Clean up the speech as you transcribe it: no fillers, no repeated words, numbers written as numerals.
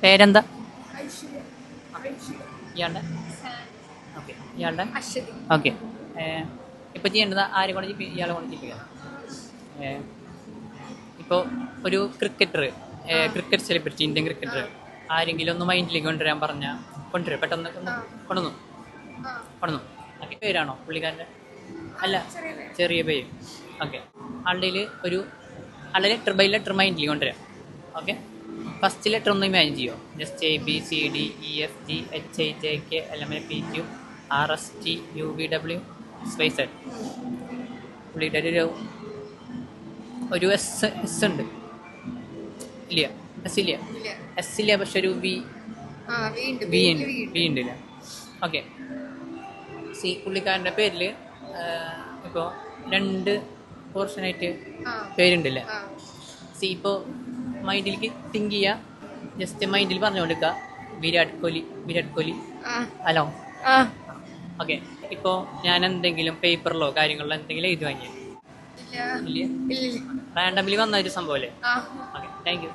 പേരെന്താ? ഇയാളുടെ ഓക്കെ, ഇയാളുടെ ഓക്കെ. ഇപ്പോൾ ചെയ്യേണ്ടത് ആരെ കൊണ്ട് ഇയാളെ കൊണ്ട് ചെയ്യിപ്പിക്കുക. ഇപ്പോൾ ഒരു cricketer, cricket celebrity, Indian cricketer ആരെങ്കിലും ഒന്ന് മൈൻഡിലേക്ക് കൊണ്ടുവരാൻ പറഞ്ഞാൽ കൊണ്ടുവരും, പെട്ടെന്ന് കൊണ്ടുവന്നു കൊണ്ടുവന്നു. ഓക്കെ, പേരാണോ പുള്ളിക്കാരൻ്റെ? അല്ല, ചെറിയ പേര്. ഓക്കെ, ആളുടെ ആളുടെ ലെറ്റർ മൈൻഡിൽ കൊണ്ടുവരാം. ഓക്കെ, ഫസ്റ്റ് ലെറ്റർ ഒന്ന് ഇമാജിൻ ചെയ്യുമോ? ജസ്റ്റ് ABCDEFGHIJKLMNOPQRSTUVW സ്പേസ് പുള്ളിയുടെ ഒരു എസ് ഉണ്ട്. ഇല്ല, എസ് ഇല്ല, പക്ഷെ ഒരു വി ഉണ്ട് ഇല്ല. ഓക്കെ, പുള്ളിക്കാരൻ്റെ പേരിൽ ഇപ്പോൾ 2 പോർഷനായിട്ട് പേരുണ്ടല്ലേ. ഇപ്പോൾ മൈൻഡിലേക്ക് തിങ്ക് ചെയ്യുക, ജസ്റ്റ് മൈൻഡിൽ പറഞ്ഞുകൊടുക്കുക വിരാട് കോഹ്ലി. ഹലോ. ഓക്കെ, ഇപ്പോൾ ഞാൻ എന്തെങ്കിലും പേപ്പറിലോ കാര്യങ്ങളിലോ എന്തെങ്കിലും എഴുതി വാങ്ങിയ ഇല്ല, റാൻഡമിലി വന്ന ഒരു സംഭവം അല്ലേ? Okay, thank you.